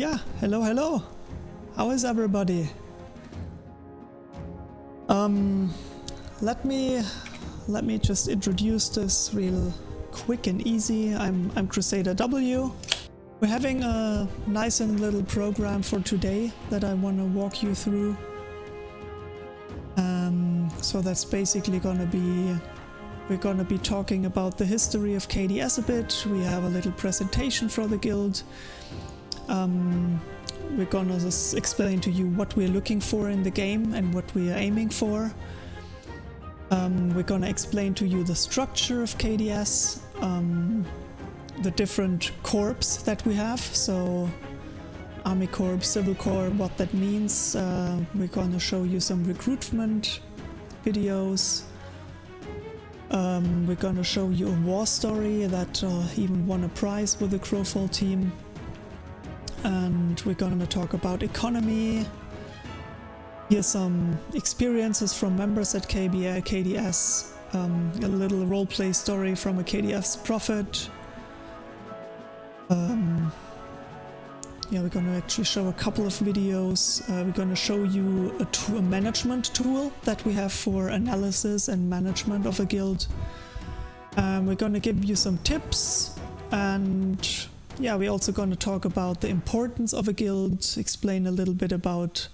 Yeah, hello. How is everybody? Let me just introduce this real quick and easy. I'm Crusader W. We're having a nice and little program for today that I want to walk you through. So that's basically we're gonna be talking about the history of KDS a bit. We have a little presentation for the guild. We're gonna just explain to you what we're looking for in the game and what we are aiming for. We're gonna explain to you the structure of KDS, the different corps that we have, so Army Corps, Civil Corps, what that means. We're gonna show you some recruitment videos. We're gonna show you a war story that even won a prize with the Crowfall team. And we're gonna talk about economy. Here's some experiences from members at KDS, a little roleplay story from a KDS prophet. Yeah, we're gonna actually show a couple of videos. We're gonna show you a management tool that we have for analysis and management of a guild. We're gonna give you some tips, and yeah, we're also gonna talk about the importance of a guild, explain a little bit about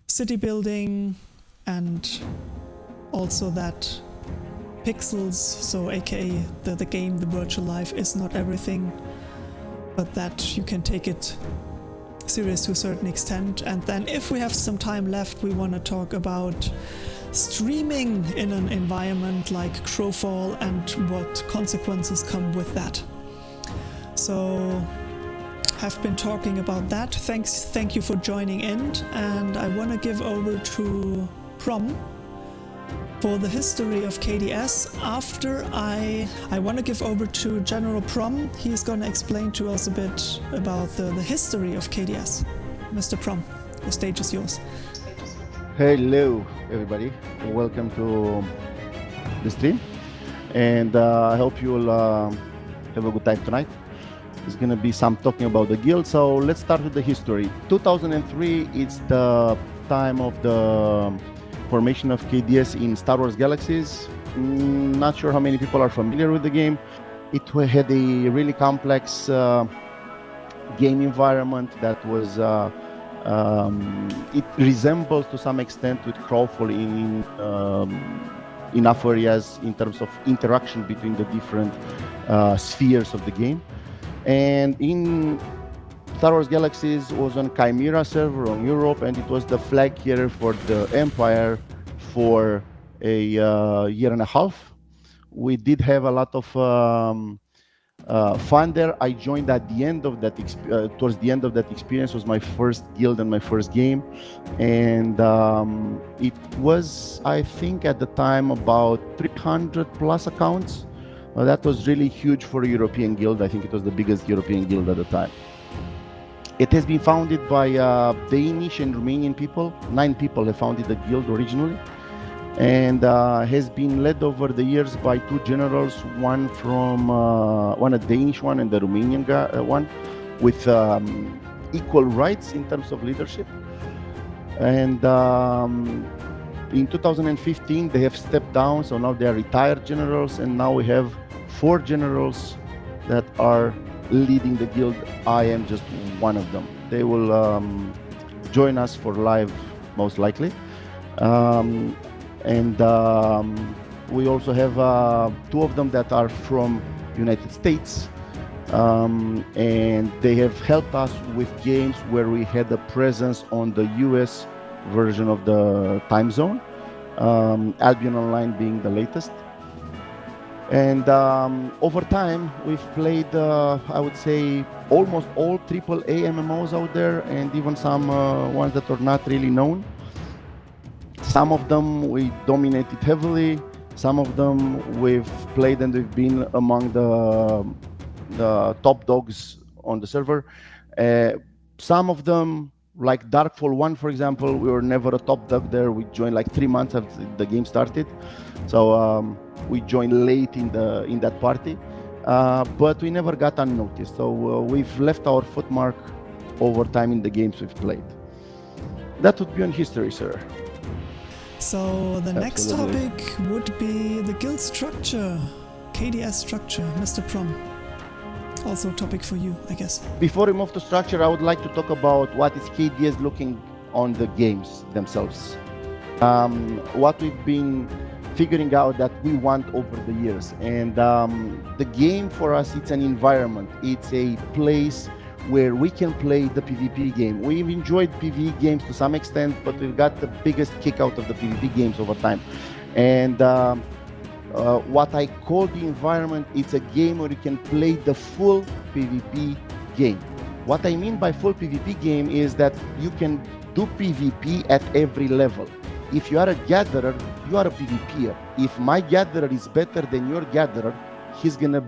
city building, and also that pixels, so aka the game, the virtual life, is not everything, but that you can take it serious to a certain extent. And then if we have some time left, we want to talk about streaming in an environment like Crowfall and what consequences come with that. So have been talking about that. Thank you for joining in, and I want to give over to Prom for the history of KDS. After I want to give over to General Prom. He's going to explain to us a bit about the history of KDS. Mr. Prom, the stage is yours. Hello everybody, welcome to the stream, and I hope you'll have a good time tonight. There's going to be some talking about the guild, so let's start with the history. 2003, it's the time of the formation of KDS in Star Wars Galaxies. Not sure how many people are familiar with the game. It had a really complex game environment that was it resembles to some extent with Crowfall in enough areas in terms of interaction between the different spheres of the game. And in Star Wars Galaxies was on Chimera server on Europe, and it was the flag carrier for the Empire for a year and a half. We did have a lot of fun there. I joined at the end of that, towards the end of that experience was my first guild and my first game. And it was, I think at the time, about 300 plus accounts. That was really huge for a European guild. I think it was the biggest European guild at the time. It has been founded by Danish and Romanian people. 9 people have founded the guild originally, and has been led over the years by 2 generals, one a Danish one and the Romanian one, with equal rights in terms of leadership. And in 2015 they have stepped down, so now they are retired generals, and now we have 4 generals that are leading the guild. I am just one of them. They will join us for live most likely. And we also have 2 of them that are from United States, and they have helped us with games where we had a presence on the US version of the time zone, Albion Online being the latest. And over time we've played I would say almost all AAA MMOs out there, and even some ones that are not really known. Some of them we dominated heavily, some of them we've played and we've been among the top dogs on the server. Some of them, like Darkfall 1 for example, we were never a top dog there. We joined like 3 months after the game started, so we joined late in that party, but we never got unnoticed. So we've left our footmark over time in the games we've played. That would be on history, sir. So the next topic would be the guild structure, KDS structure, Mr. Prom. Also a topic for you, I guess. Before we move to structure, I would like to talk about what is KDS looking on the games themselves. What we've been figuring out that we want over the years. And the game for us, it's an environment. It's a place where we can play the PvP game. We've enjoyed PvE games to some extent, but we've got the biggest kick out of the PvP games over time. And what I call the environment, it's a game where you can play the full PvP game. What I mean by full PvP game is that you can do PvP at every level. If you are a gatherer, you are a PvPer. If my gatherer is better than your gatherer, he's gonna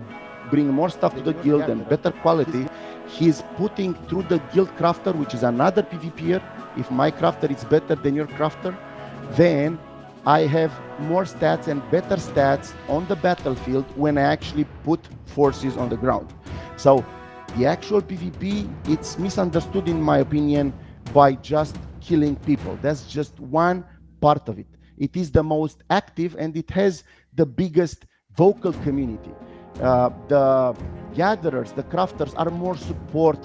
bring more stuff to the guild and better quality. He's putting through the guild crafter, which is another PvPer. If my crafter is better than your crafter, then I have more stats and better stats on the battlefield when I actually put forces on the ground. So the actual PvP, it's misunderstood in my opinion by just killing people. That's just one part of it. It is the most active and it has the biggest vocal community. The gatherers, the crafters are more support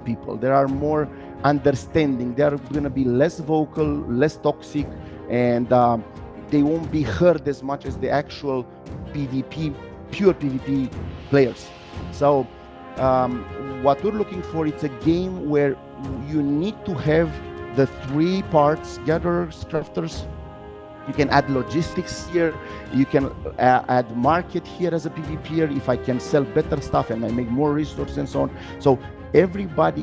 people. They are more understanding. They are going to be less vocal, less toxic, and they won't be heard as much as the actual PvP, pure PvP players. So what we're looking for, it's a game where you need to have the three parts: gatherers, crafters. You can add logistics here. You can add market here as a PvPer. If I can sell better stuff and I make more resources and so on. So everybody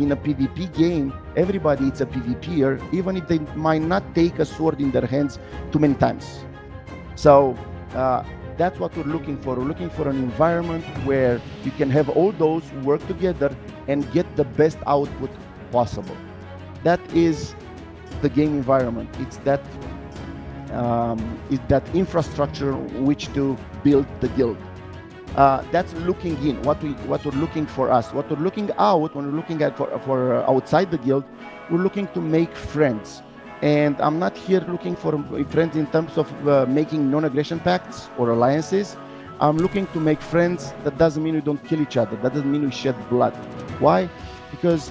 in a PvP game, everybody is a PvPer, even if they might not take a sword in their hands too many times. So that's what we're looking for. We're looking for an environment where you can have all those work together and get the best output possible. That is the game environment. It's that infrastructure which to build the guild. That's looking in. What we're looking for us. What we're looking out when we're looking at for outside the guild, we're looking to make friends. And I'm not here looking for friends in terms of making non-aggression pacts or alliances. I'm looking to make friends. That doesn't mean we don't kill each other. That doesn't mean we shed blood. Why? Because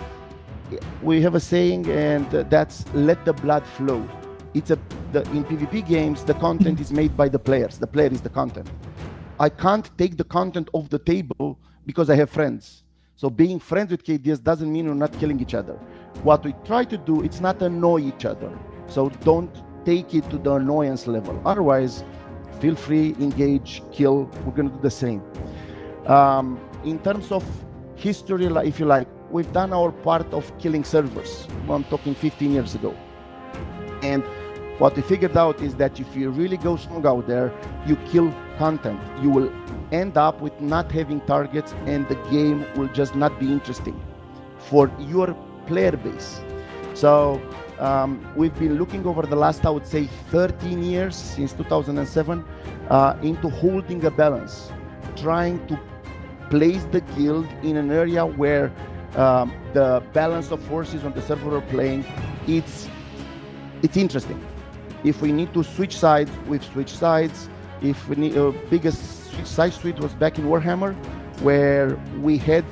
we have a saying, and that's let the blood flow. In PvP games, the content is made by the players. The player is the content. I can't take the content off the table because I have friends. So being friends with KDS doesn't mean we're not killing each other. What we try to do, it's not annoy each other. So don't take it to the annoyance level. Otherwise, feel free, engage, kill. We're going to do the same. In terms of history, if you like, we've done our part of killing servers. I'm talking 15 years ago. And what we figured out is that if you really go strong out there, you kill content. You will end up with not having targets and the game will just not be interesting for your player base. So we've been looking over the last, I would say, 13 years, since 2007, into holding a balance, trying to place the guild in an area where the balance of forces on the server we're playing, it's interesting. If we need to switch sides, we've switched sides. If we need biggest side switch was back in Warhammer, where we had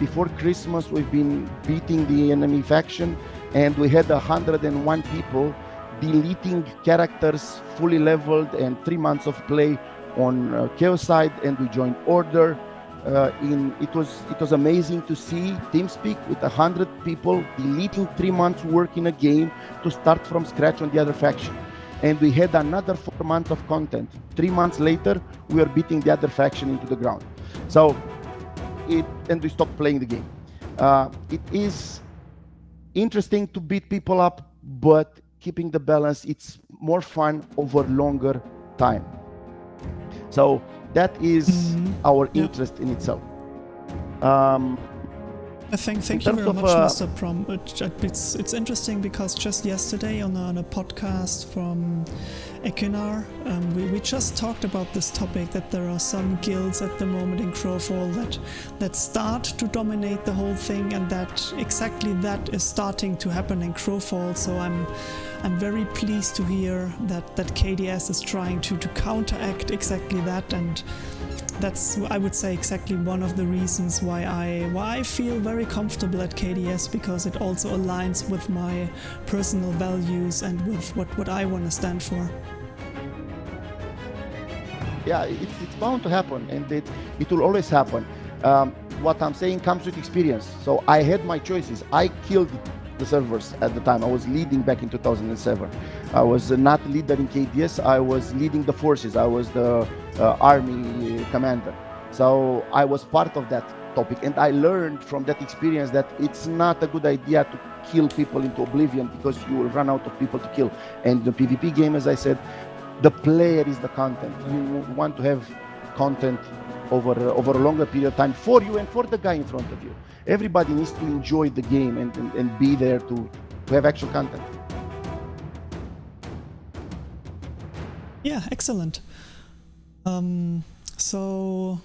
before Christmas we've been beating the enemy faction, and we had 101 people deleting characters fully leveled and 3 months of play on Chaos side, and we joined Order. It was amazing to see TeamSpeak with 100 people deleting 3 months work in a game to start from scratch on the other faction. And we had another 4 months of content. 3 months later, we are beating the other faction into the ground. So, and we stopped playing the game. It is interesting to beat people up, but keeping the balance, it's more fun over longer time. So that is our interest in itself. Thank you very much, Mr. Prom. It's interesting because just yesterday on a podcast from Equinar, we just talked about this topic, that there are some guilds at the moment in Crowfall that start to dominate the whole thing, and that exactly that is starting to happen in Crowfall. So I'm very pleased to hear that KDS is trying to counteract exactly that, and that's, I would say, exactly one of the reasons why I feel very comfortable at KDS, because it also aligns with my personal values and with what I want to stand for. Yeah, it's bound to happen, and it will always happen. What I'm saying comes with experience. So I had my choices. I killed the servers at the time. I was leading back in 2007. I was not leader in KDS. I was leading the forces. I was the army commander. So I was part of that topic, and I learned from that experience that it's not a good idea to kill people into oblivion, because you will run out of people to kill. And the PvP game, as I said, the player is the content. You want to have content over a longer period of time for you and for the guy in front of you. Everybody needs to enjoy the game and be there to have actual content. Yeah, excellent. So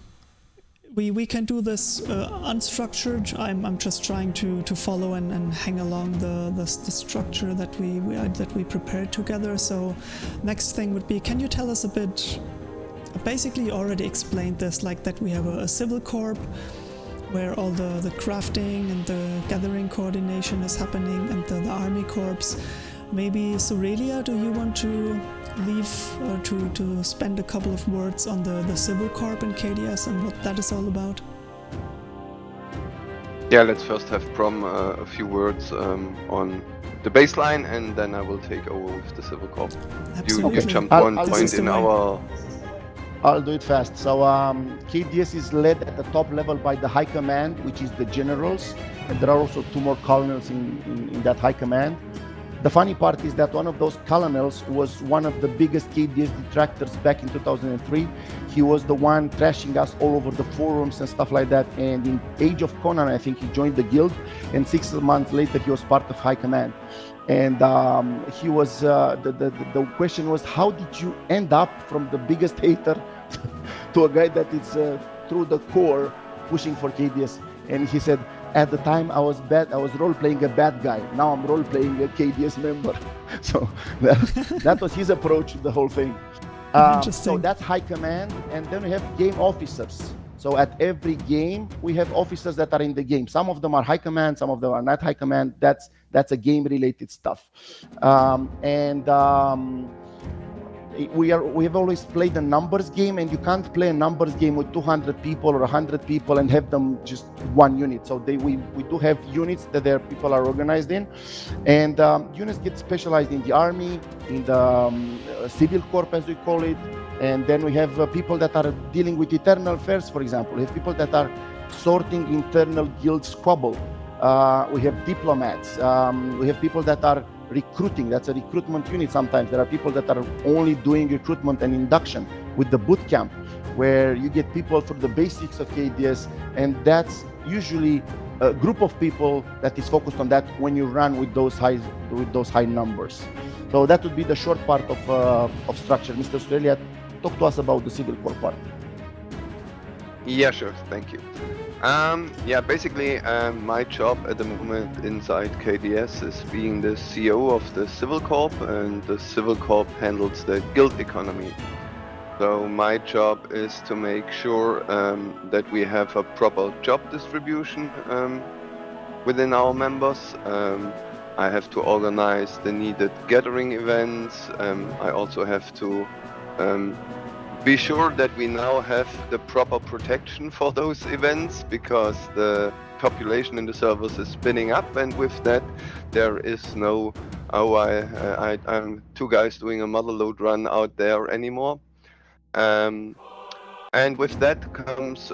we can do this unstructured. I'm just trying to follow and hang along the structure that we prepared together. So next thing would be, can you tell us a bit? Basically, you already explained this, like that we have a civil corp where all the crafting and the gathering coordination is happening, and the army corps. Maybe Sorelia, do you want to leave to spend a couple of words on the civil corp in KDS and what that is all about? Yeah, let's first have Prom a few words on the baseline, and then I will take over with the civil corp. Absolutely. You jumped one point in our... I'll do it fast. So KDS is led at the top level by the high command, which is the generals, and there are also 2 more colonels in that high command. The funny part is that one of those colonels was one of the biggest KDS detractors back in 2003. He was the one trashing us all over the forums and stuff like that. And in Age of Conan, I think he joined the guild, and 6 months later he was part of high command. And he was the question was, how did you end up from the biggest hater to a guy that is through the core pushing for KDS? And he said, at the time I was role-playing a bad guy. Now I'm role-playing a KDS member. So that was his approach to the whole thing. So that's high command. And then we have game officers. So at every game, we have officers that are in the game. Some of them are high command, some of them are not high command. That's a game-related stuff. We have always played a numbers game, and you can't play a numbers game with 200 people or 100 people and have them just one unit. So we do have units that their people are organized in, and units get specialized in the army, in the civil corp, as we call it. And then we have people that are dealing with internal affairs, for example. We have people that are sorting internal guild squabble. We have diplomats. We have people that are recruiting. That's a recruitment unit sometimes. There are people that are only doing recruitment and induction with the boot camp, where you get people for the basics of KDS, and that's usually a group of people that is focused on that when you run with those high numbers. So that would be the short part of structure. Mr. Australia, talk to us about the civil corps part. Yeah, sure. Thank you. Basically, my job at the moment inside KDS is being the CEO of the Civil Corp, and the Civil Corp handles the guild economy. So my job is to make sure that we have a proper job distribution within our members. I have to organize the needed gathering events. I also have to be sure that we now have the proper protection for those events, because the population in the servers is spinning up, and with that there is no I'm 2 guys doing a mother load run out there anymore. And with that comes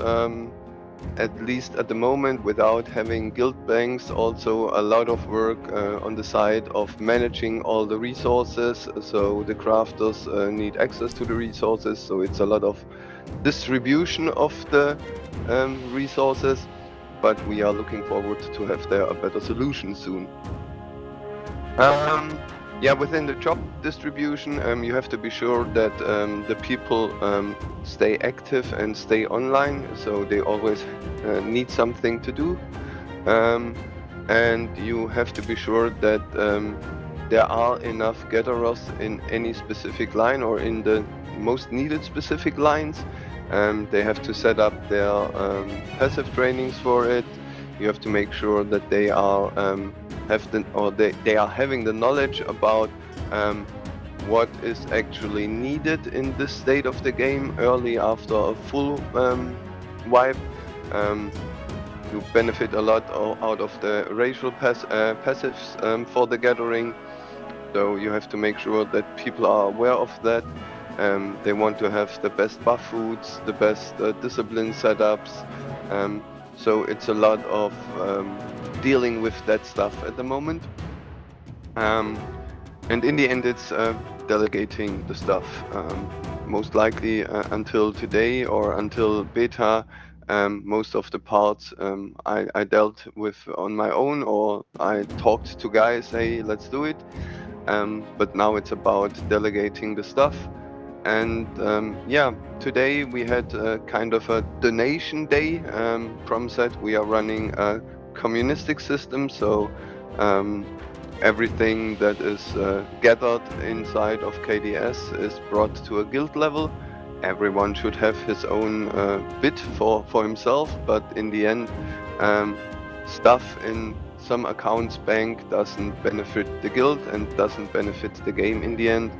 at least at the moment, without having guild banks, also a lot of work on the side of managing all the resources. So the crafters need access to the resources, so it's a lot of distribution of the resources. but we are looking forward to have there a better solution soon. Yeah, within the job distribution, you have to be sure that the people stay active and stay online, so they always need something to do. And you have to be sure that there are enough gatherers in any specific line or in the most needed specific lines. They have to set up their passive trainings for it. You have to make sure that they are they are having the knowledge about what is actually needed in this state of the game early after a full wipe. You benefit a lot out of the racial passives for the gathering, so you have to make sure that people are aware of that. They want to have the best buff foods, the best discipline setups, so it's a lot of dealing with that stuff at the moment. And in the end, it's delegating the stuff. Most likely until today or until beta, most of the parts I dealt with on my own, or I talked to guys, hey, let's do it. But now it's about delegating the stuff. And yeah, today we had kind of a donation day. Prom said we are running a communistic system, so everything that is gathered inside of KDS is brought to a guild level. Everyone should have his own bit for himself, but in the end, stuff in some accounts bank doesn't benefit the guild and doesn't benefit the game in the end.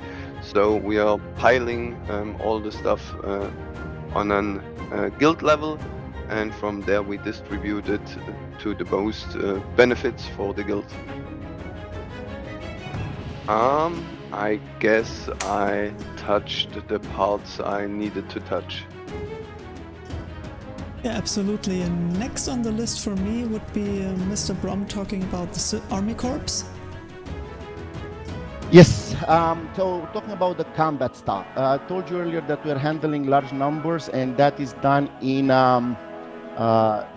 So we are piling all the stuff on a guild level, and from there we distribute it to the most benefits for the guild. I guess I touched the parts I needed to touch. Yeah, absolutely. And next on the list for me would be Mr. Brom talking about the Army Corps. Yes, so talking about the combat stuff, I told you earlier that we're handling large numbers, and that is done in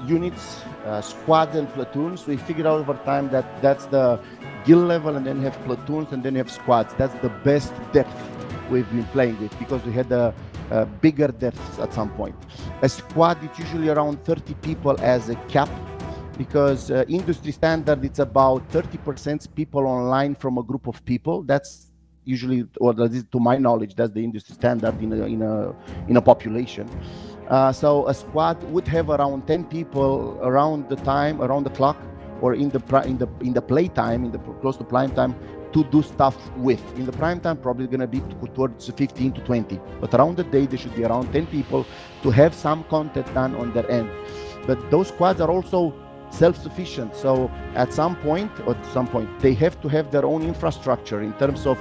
units, squads and platoons. We figured out over time that that's the guild level, and then you have platoons, and then you have squads. That's the best depth we've been playing with, because we had bigger depths at some point. A squad is usually around 30 people as a cap, because industry standard, it's about 30% people online from a group of people. That's usually, or that is, to my knowledge, that's the industry standard in a population. So a squad would have around 10 people around the clock, or in the playtime, close to prime time, to do stuff with. In the prime time, probably going to be towards 15 to 20, but around the day there should be around 10 people to have some content done on their end. But those squads are also self-sufficient, so at some point they have to have their own infrastructure in terms of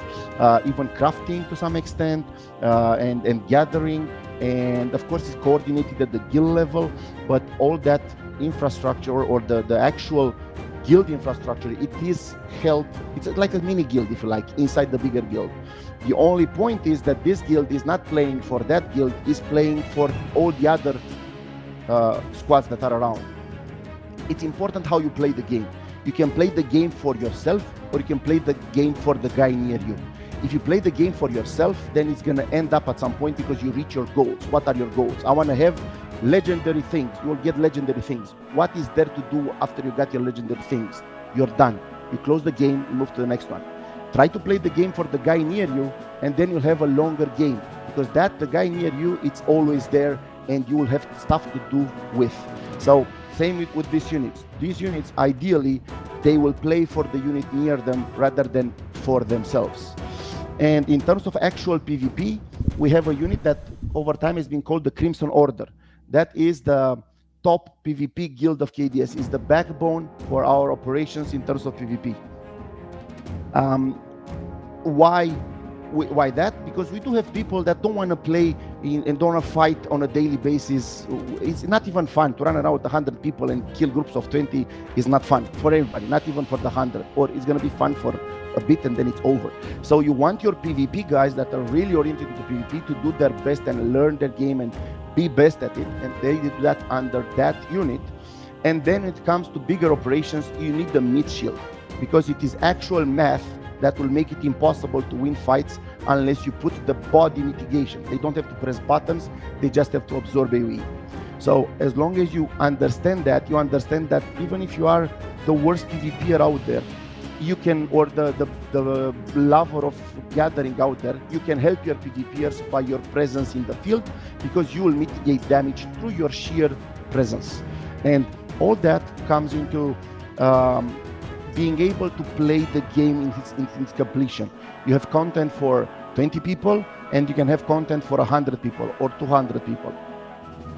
even crafting to some extent, and gathering, and of course it's coordinated at the guild level. But all that infrastructure, or the actual guild infrastructure, it is held, it's like a mini guild, if you like, inside the bigger guild. The only point is that this guild is not playing for that guild, is playing for all the other squads that are around. It's important how you play the game. You can play the game for yourself, or you can play the game for the guy near you. If you play the game for yourself, then it's going to end up at some point because you reach your goals. What are your goals? I want to have legendary things. You will get legendary things. What is there to do after you got your legendary things? You're done. You close the game, you move to the next one. Try to play the game for the guy near you, and then you'll have a longer game, because the guy near you, it's always there, and you will have stuff to do with. So same with these units. These units, ideally, they will play for the unit near them rather than for themselves. And in terms of actual PvP, we have a unit that over time has been called the Crimson Order. That is the top PvP guild of KDS, is the backbone for our operations in terms of PvP. Why that? Because we do have people that don't want to play and don't want to fight on a daily basis. It's not even fun to run around with 100 people and kill groups of 20. Is not fun for everybody, not even for the 100. Or it's going to be fun for a bit and then it's over. So you want your PvP guys that are really oriented to PvP to do their best and learn their game and be best at it, and they do that under that unit. And then when it comes to bigger operations, you need the meat shield, because it is actual math that will make it impossible to win fights unless you put the body mitigation. They don't have to press buttons, they just have to absorb AoE. So as long as you understand that, even if you are the worst PvPer out there, you can, or the lover of gathering out there, you can help your PvPers by your presence in the field, because you will mitigate damage through your sheer presence. And all that comes into being able to play the game in its completion. You have content for 20 people, and you can have content for 100 people or 200 people.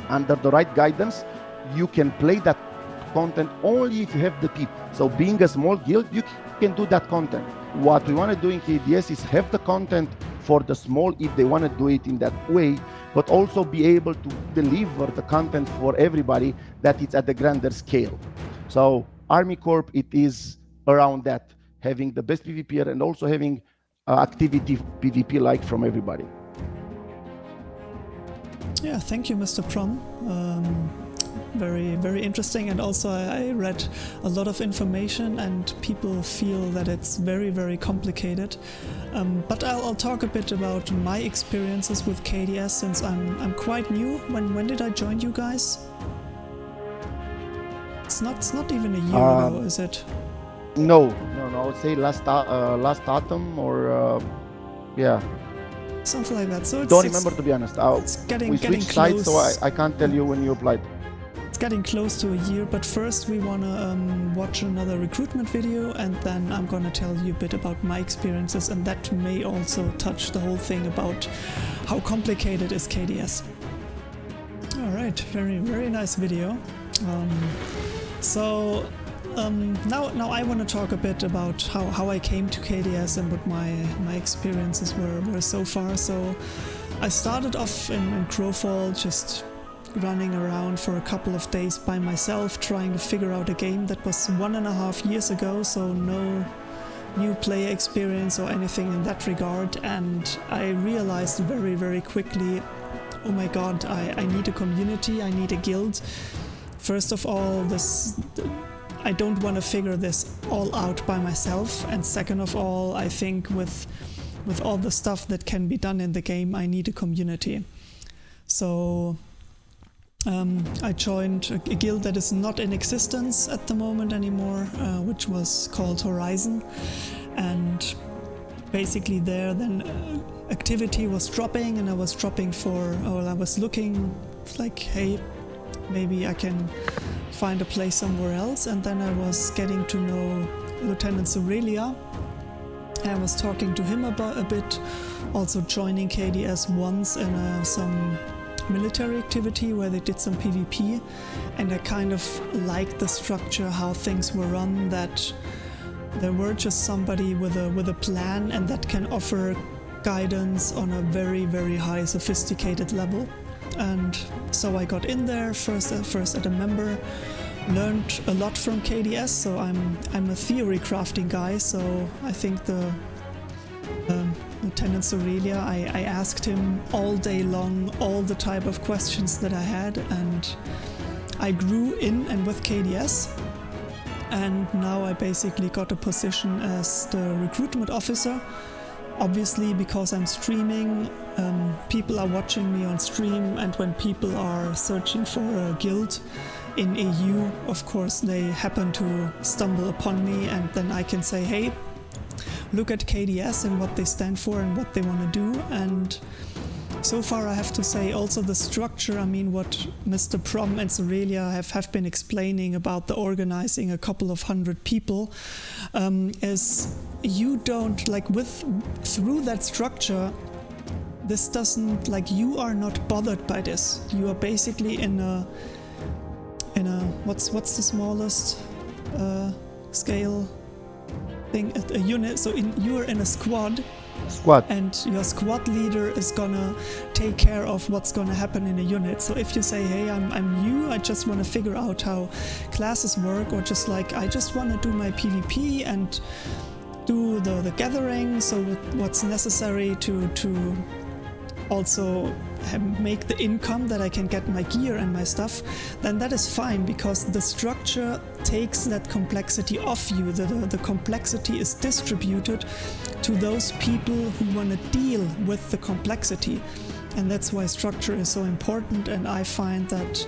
Under the right guidance, you can play that content only if you have the people. So being a small guild, you can do that content. What we want to do in KDS is have the content for the small, if they want to do it in that way, but also be able to deliver the content for everybody that it's at the grander scale. So Army Corp, it is around that, having the best PvPer and also having activity PvP like from everybody. Yeah, thank you, Mr. Prom. Very, very interesting, and also I read a lot of information, and people feel that it's very, very complicated. But I'll talk a bit about my experiences with KDS, since I'm quite new. When did I join you guys? It's not even a year ago, is it? No. I would say last autumn, or yeah. Something like that. So don't remember, to be honest. It's getting switched close. sites, so I can't tell you when you applied. It's getting close to a year, but first we wanna watch another recruitment video, and then I'm gonna tell you a bit about my experiences, and that may also touch the whole thing about how complicated is KDS. Alright, very, very nice video. Now I want to talk a bit about how I came to KDS and what my experiences were so far. So I started off in Crowfall, just running around for a couple of days by myself, trying to figure out a game. That was 1.5 years ago, so no new player experience or anything in that regard. And I realized very, very quickly, oh my god, I need a community, I need a guild. First of all, I don't want to figure this all out by myself, and second of all, I think with all the stuff that can be done in the game, I need a community. So I joined a guild that is not in existence at the moment anymore, which was called Horizon, and basically there then activity was dropping, and I was dropping I was looking like, hey, maybe I can find a place somewhere else, and then I was getting to know Lieutenant Surelia. I was talking to him about a bit, also joining KDS once in some military activity where they did some PvP, and I kind of liked the structure, how things were run, that there were just somebody with a plan and that can offer guidance on a very, very high sophisticated level. And so I got in there first as a member, learned a lot from KDS. So I'm a theory crafting guy. So I think the Lieutenant Surelia, I asked him all day long all the type of questions that I had, and I grew in and with KDS. And now I basically got a position as the recruitment officer. Obviously, because I'm streaming, people are watching me on stream, and when people are searching for a guild in EU, of course they happen to stumble upon me, and then I can say, hey, look at KDS and what they stand for and what they want to do. And so far I have to say also the structure, I mean what Mr. Prom and Surelia have been explaining about the organizing a couple of 100 people, is you don't, like, through that structure, this doesn't, like, you are not bothered by this. You are basically in a what's the smallest scale thing, a unit. So you're in a squad, and your squad leader is gonna take care of what's gonna happen in a unit. So if you say, hey, I'm new, I just want to figure out how classes work, or just like, I just want to do my PvP and do the gathering, so what's necessary to also make the income that I can get my gear and my stuff, then that is fine, because the structure takes that complexity off you. The complexity is distributed to those people who want to deal with the complexity. And that's why structure is so important. And I find that,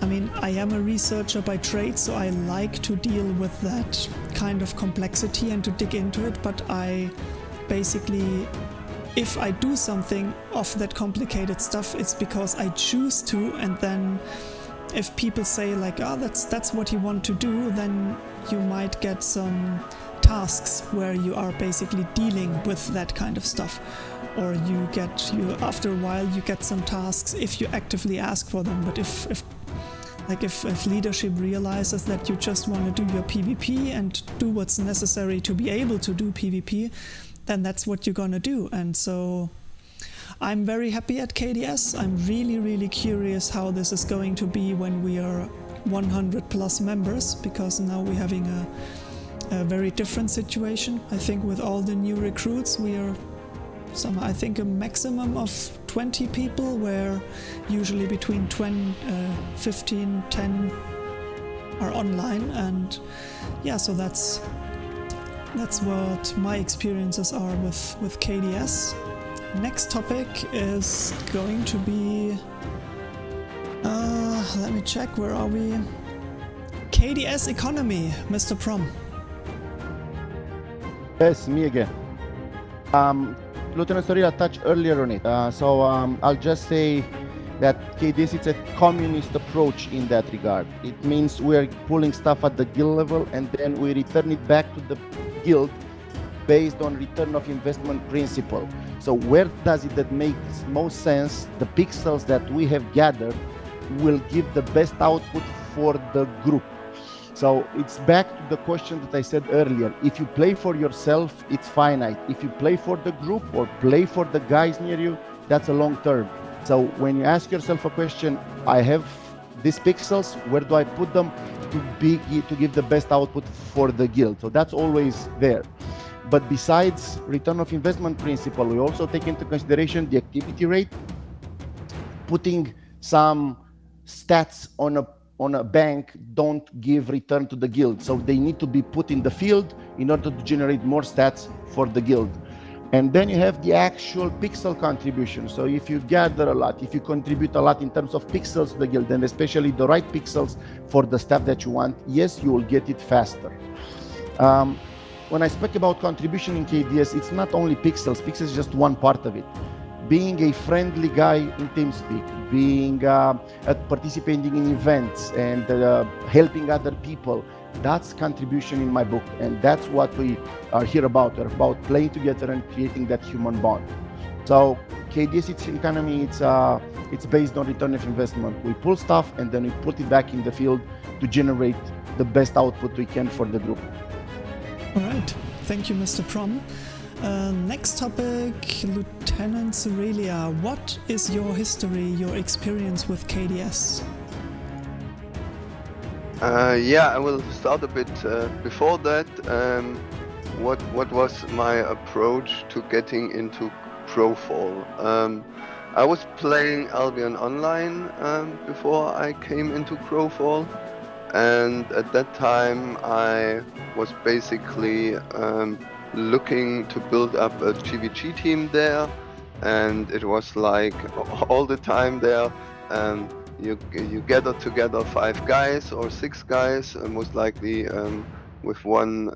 I mean, I am a researcher by trade, so I like to deal with that kind of complexity and to dig into it, but I basically, if I do something of that complicated stuff, it's because I choose to, and then if people say like, oh, that's what you want to do, then you might get some tasks where you are basically dealing with that kind of stuff. Or after a while you get some tasks if you actively ask for them. But if leadership realizes that you just want to do your PvP and do what's necessary to be able to do PvP, then that's what you're gonna do. And so I'm very happy at KDS. I'm really curious how this is going to be when we are 100 plus members, because now we're having a very different situation. I think with all the new recruits we are I think a maximum of 20 people, where usually between 15, 10 are online. And yeah, so that's what my experiences are with KDS. Next topic is going to be, let me check, where are we? KDS economy, Mr. Prom. Yes, me again. Lieutenant Storila touched earlier on it, so I'll just say that KDS is a communist approach in that regard. It means we're pulling stuff at the guild level and then we return it back to the guild based on return of investment principle. So where does it that makes most sense? The pixels that we have gathered will give the best output for the group. So it's back to the question that I said earlier. If you play for yourself, it's finite. If you play for the group or play for the guys near you, that's a long term. So when you ask yourself a question, I have these pixels, where do I put them to give the best output for the guild? So that's always there. But besides return of investment principle, we also take into consideration the activity rate, putting some stats on a bank don't give return to the guild. So they need to be put in the field in order to generate more stats for the guild. And then you have the actual pixel contribution. So if you gather a lot, if you contribute a lot in terms of pixels to the guild, and especially the right pixels for the stuff that you want, yes, you will get it faster. When I speak about contribution in KDS, it's not only pixels. Pixels is just one part of it. Being a friendly guy in TeamSpeak, being participating in events and helping other people, that's contribution in my book. And that's what we are here about. We're about playing together and creating that human bond. So KDS economy, it's based on return of investment. We pull stuff and then we put it back in the field to generate the best output we can for the group. All right, thank you, Mr. Prom. Next topic, Lieutenant Cerelia. What is your history, your experience with KDS? Yeah, I will start a bit before that. What was my approach to getting into Crowfall? I was playing Albion Online before I came into Crowfall, and at that time I was basically looking to build up a GVG team there, and it was like all the time there. You gather together 5 guys or 6 guys, most likely with one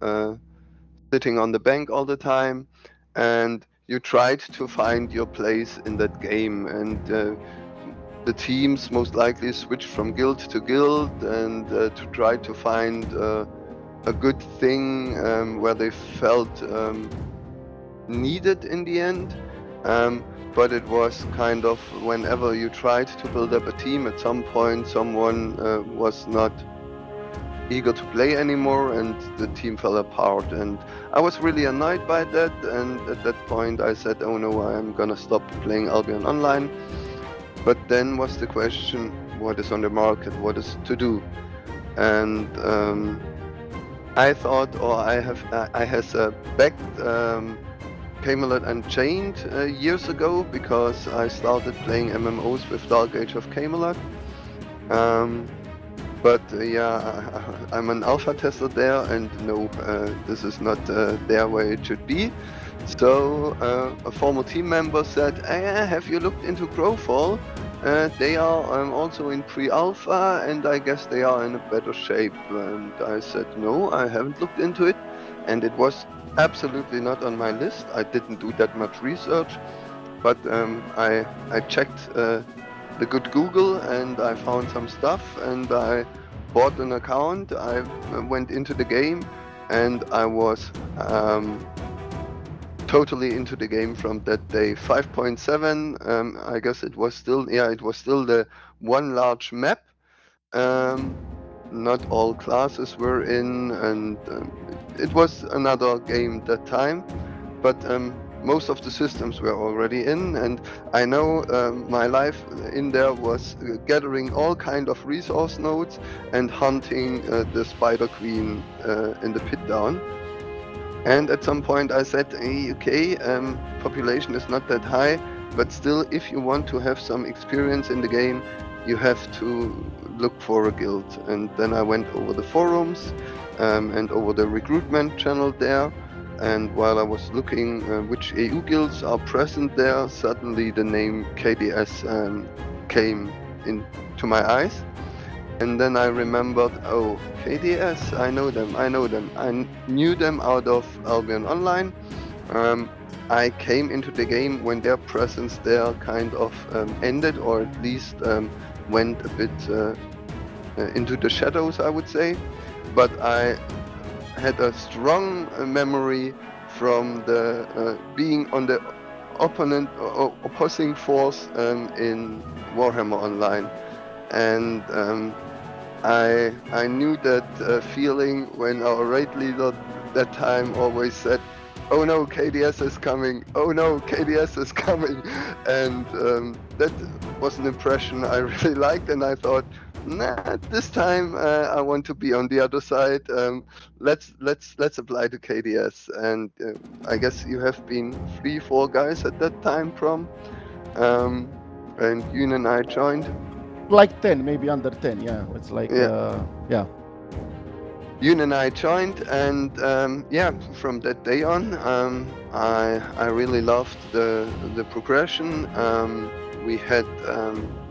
sitting on the bank all the time, and you tried to find your place in that game. And the teams most likely switched from guild to guild and to try to find a good thing where they felt needed in the end. But it was kind of, whenever you tried to build up a team, at some point someone was not eager to play anymore and the team fell apart. And I was really annoyed by that, and at that point I said, oh no, I'm gonna stop playing Albion Online. But then was the question, what is on the market, what is to do? And I thought, or I has a backed Camelot Unchained years ago, because I started playing MMOs with Dark Age of Camelot. But I'm an alpha tester there, and no, this is not there where it should be. So a former team member said, have you looked into Crowfall? They are also in pre-alpha, and I guess they are in a better shape. And I said, no, I haven't looked into it. And it was absolutely not on my list. I didn't do that much research. But I checked the good Google, and I found some stuff, and I bought an account. I went into the game, and I was totally into the game from that day. 5.7, I guess it was still the one large map. Not all classes were in, and it was another game that time. But most of the systems were already in, and I know my life in there was gathering all kind of resource nodes and hunting the Spider Queen in the pit down. And at some point I said, hey, okay, population is not that high, but still, if you want to have some experience in the game, you have to look for a guild. And then I went over the forums and over the recruitment channel there. And while I was looking which EU guilds are present there, suddenly the name KDS came into my eyes. And then I remembered, oh, KDS, I know them. I knew them out of Albion Online. I came into the game when their presence there kind of ended, or at least went a bit into the shadows, I would say. But I had a strong memory from the being on the opposing force in Warhammer Online, and I knew that feeling when our raid leader that time always said, "Oh no, KDS is coming! Oh no, KDS is coming!" And that was an impression I really liked, and I thought, nah, this time I want to be on the other side. Let's apply to KDS. And I guess you have been 3-4 guys at that time, Prom, and Yoon and I joined. Like 10, maybe under 10. Yeah, it's like yeah. Yoon and I joined, and from that day on, I really loved the progression. We had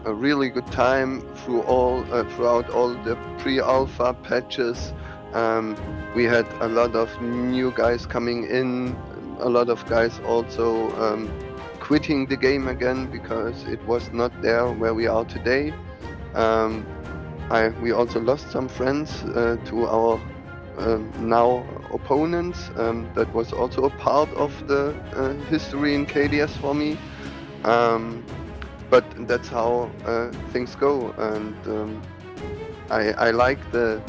a really good time throughout all the pre-alpha patches. We had a lot of new guys coming in, a lot of guys also quitting the game again because it was not there where we are today. We also lost some friends to our now opponents. That was also a part of the history in KDS for me. But that's how things go, and I like the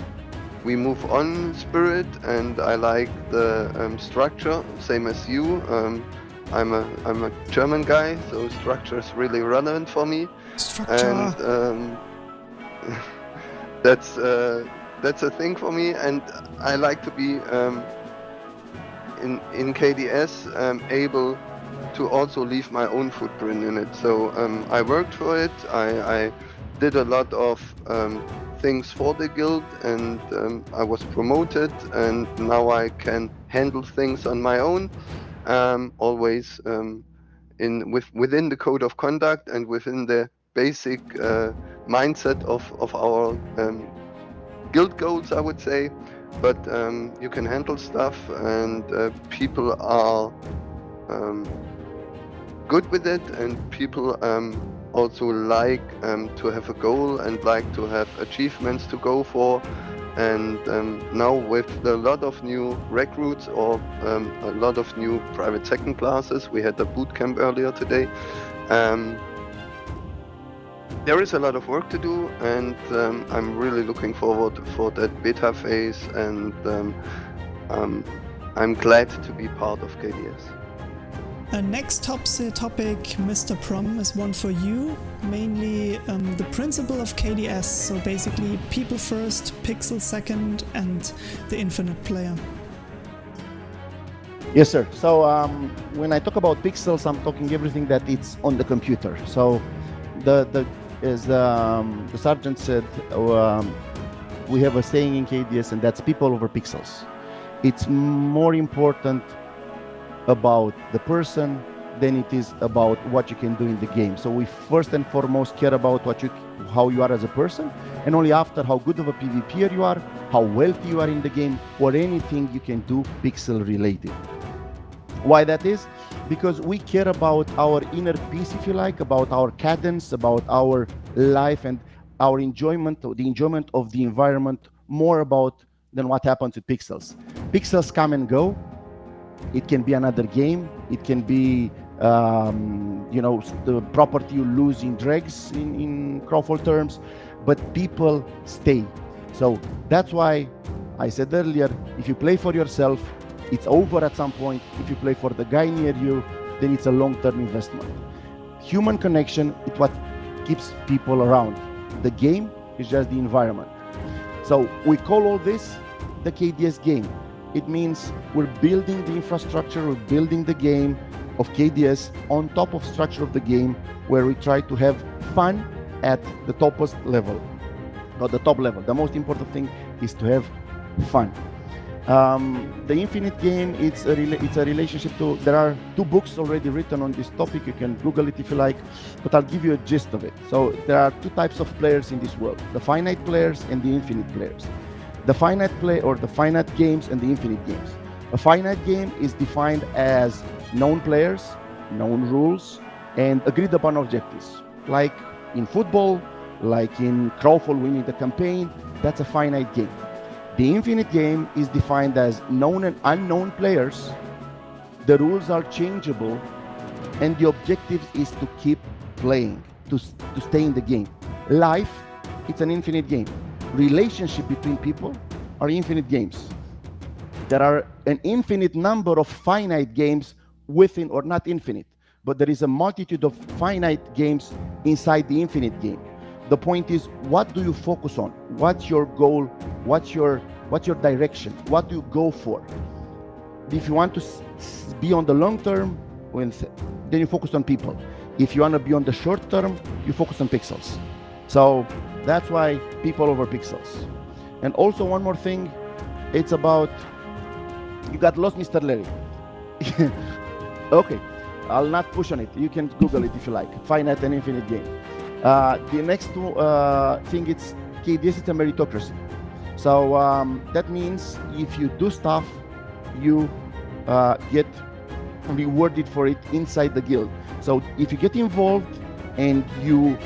we move on spirit, and I like the structure, same as you. I'm a German guy, so structure is really relevant for me. Structure. And that's a thing for me, and I like to be in KDS able to also leave my own footprint in it. So I worked for it. I did a lot of things for the guild, and I was promoted, and now I can handle things on my own, always within the code of conduct and within the basic mindset of our guild goals, I would say. But you can handle stuff, and people are good with it, and people also like to have a goal and like to have achievements to go for. And now with a lot of new recruits or a lot of new private second classes, we had a boot camp earlier today. There is a lot of work to do, and I'm really looking forward for that beta phase, and I'm glad to be part of KDS. Next topic, Mr. Prom, is one for you. Mainly the principle of KDS, so basically people first, pixel second, and the infinite player. Yes, sir. So when I talk about pixels, I'm talking everything that it's on the computer. So as the sergeant said, we have a saying in KDS, and that's people over pixels. It's more important about the person than it is about what you can do in the game. So we first and foremost care about how you are as a person, and only after how good of a PvPer you are, how wealthy you are in the game, or anything you can do pixel related. Why that is? Because we care about our inner peace, if you like, about our cadence, about our life and our enjoyment, the enjoyment of the environment, more about than what happens with pixels. Pixels come and go. It can be another game. It can be, the property you lose in dregs in Crowfall terms, but people stay. So that's why I said earlier, if you play for yourself, it's over at some point. If you play for the guy near you, then it's a long-term investment. Human connection is what keeps people around. The game is just the environment. So we call all this the KDS game. It means we're building the infrastructure, we're building the game of KDS on top of structure of the game, where we try to have fun at the topmost level, not the top level. The most important thing is to have fun. The Infinite game, it's a relationship to, there are 2 books already written on this topic. You can Google it if you like, but I'll give you a gist of it. So there are 2 types of players in this world, the finite players and the infinite players. The finite play, or the finite games and the infinite games. A finite game is defined as known players, known rules, and agreed upon objectives. Like in football, like in Crowfall winning the campaign, that's a finite game. The infinite game is defined as known and unknown players. The rules are changeable, and the objective is to keep playing, to stay in the game. Life, it's an infinite game. Relationship between people are infinite games. There are an infinite number of finite games within, or not infinite, but there is a multitude of finite games inside the infinite game. The point is, what do you focus on? What's your goal? What's your direction? What do you go for? If you want to be on the long term, then you focus on people. If you want to be on the short term, you focus on pixels. So that's why people over pixels. And also one more thing, it's about, you got lost, Mr. Larry. Okay, I'll not push on it. You can Google it if you like. Finite and infinite game. The next thing, it's KDS, it's a meritocracy. So that means if you do stuff, you get rewarded for it inside the guild. So if you get involved and you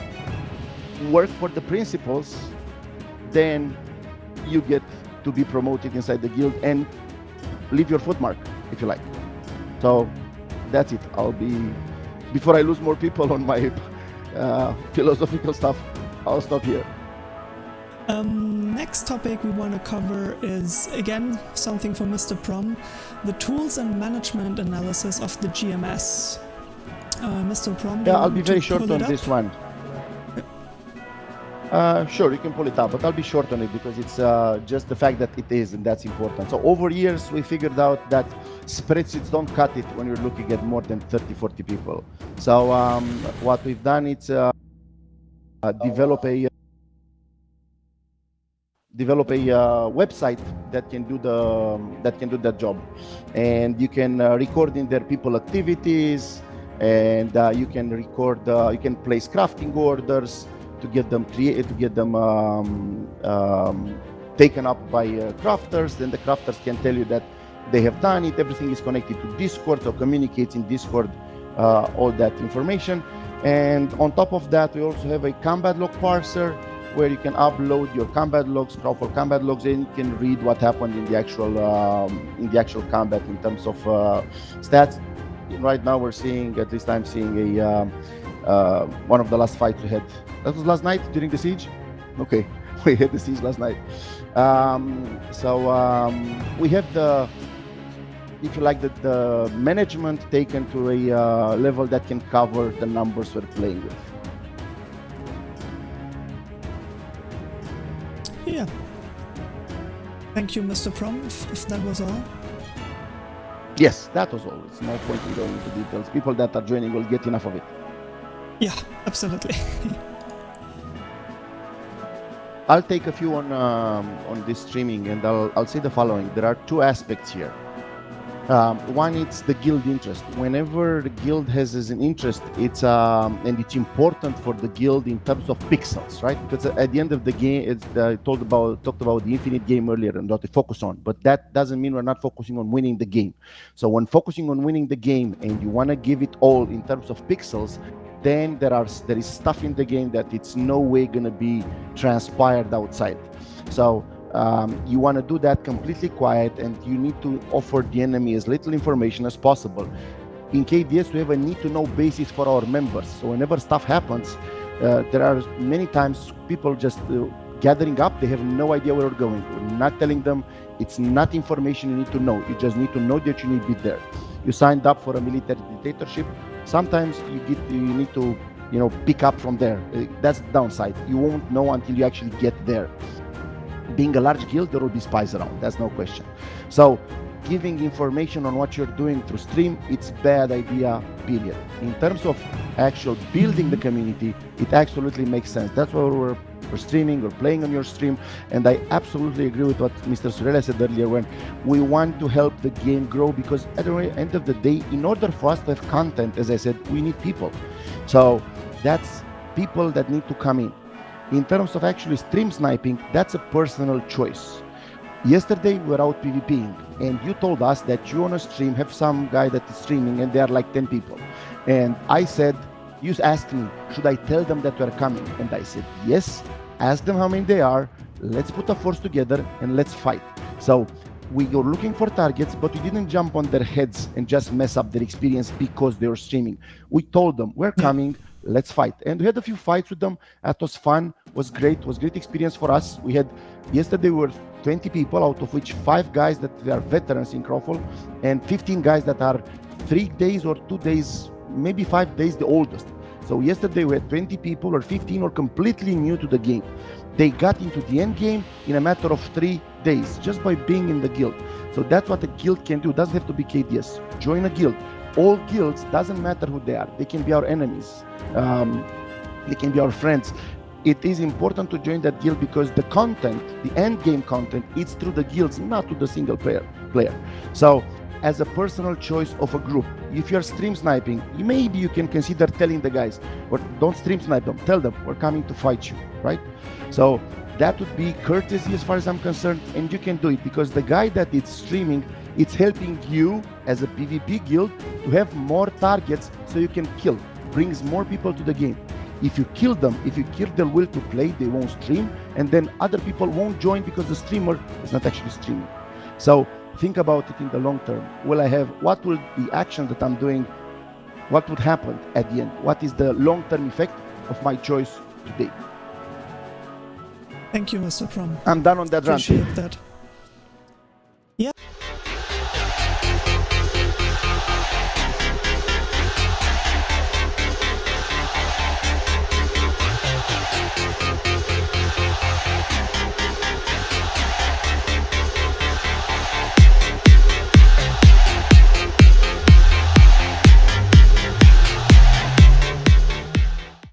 work for the principles, then you get to be promoted inside the guild and leave your footmark, if you like. So that's it. Before I lose more people on my philosophical stuff, I'll stop here. Next topic we want to cover is, again, something for Mr. Prom, the tools and management analysis of the GMS. Mr. Prom, yeah, I'll be very short on this one. Sure, you can pull it up, but I'll be short on it because it's just the fact that it is, and that's important. So over years, we figured out that spreadsheets don't cut it when you're looking at more than 30, 40 people. So what we've done is develop a website that can do that job, and you can record in there people activities, and you can record, you can place crafting orders to get them taken up by crafters. Then the crafters can tell you that they have done it. Everything is connected to Discord, so communicates in Discord all that information. And on top of that, we also have a combat log parser where you can upload your combat logs, Crowfall combat logs, and you can read what happened in the actual combat in terms of stats. Right now, we're seeing, at least I'm seeing one of the last fights we had. That was last night during the siege. Okay, we had the siege last night. We have the, if you like, the management taken to a level that can cover the numbers we're playing with. Yeah. Thank you, Mr. Prom, if that was all. Yes, that was all. It's no point in going into details. People that are joining will get enough of it. Yeah, absolutely. I'll take a few on this streaming, and I'll say the following. There are two aspects here. One, it's the guild interest. Whenever the guild has an interest, it's and it's important for the guild in terms of pixels, right? Because at the end of the game, it's talked about the infinite game earlier and what to focus on. But that doesn't mean we're not focusing on winning the game. So when focusing on winning the game and you want to give it all in terms of pixels, then there is stuff in the game that it's no way going to be transpired outside. So you want to do that completely quiet, and you need to offer the enemy as little information as possible. In KDS, we have a need-to-know basis for our members. So whenever stuff happens, there are many times people just gathering up. They have no idea where we're going. We're not telling them. It's not information you need to know. You just need to know that you need to be there. You signed up for a military dictatorship. Sometimes you need to pick up from there. That's the downside. You won't know until you actually get there. Being a large guild, there will be spies around. That's no question. So giving information on what you're doing through stream, it's bad idea, period. In terms of actual building the community, it absolutely makes sense. That's why we're streaming or playing on your stream. And I absolutely agree with what Mr. Surela said earlier, when we want to help the game grow, because at the end of the day, in order for us to have content, as I said, we need people. So that's people that need to come in. In terms of actually stream sniping, that's a personal choice. Yesterday, we were out PvPing, and you told us that you on a stream have some guy that is streaming, and there are like 10 people. And I said, you asked me, should I tell them that we're coming? And I said, yes, ask them how many they are, let's put a force together, and let's fight. So we were looking for targets, but we didn't jump on their heads and just mess up their experience because they were streaming. We told them, we're coming, let's fight. And we had a few fights with them. That was fun, was great experience for us. Yesterday we were 20 people, out of which 5 guys that they are veterans in Crowfall, and 15 guys that are 3 days or 2 days, maybe 5 days the oldest. So yesterday we had 20 people, or 15 were completely new to the game. They got into the end game in a matter of 3 days, just by being in the guild. So that's what a guild can do. It doesn't have to be KDS. Join a guild. All guilds, doesn't matter who they are. They can be our enemies. They can be our friends. It is important to join that guild because the content, the end game content, is through the guilds, not to the single player. So as a personal choice of a group, if you're stream sniping, maybe you can consider telling the guys, but don't stream snipe them. Tell them, we're coming to fight you, right? So that would be courtesy as far as I'm concerned, and you can do it because the guy that is streaming, it's helping you as a PvP guild to have more targets so you can kill. Brings more people to the game. If you kill them, if you kill their will to play, they won't stream, and then other people won't join because the streamer is not actually streaming. So think about it in the long term. What will the action that I'm doing, what would happen at the end? What is the long-term effect of my choice today? Thank you, Mr. Prom. I'm done on that rant. Appreciate that.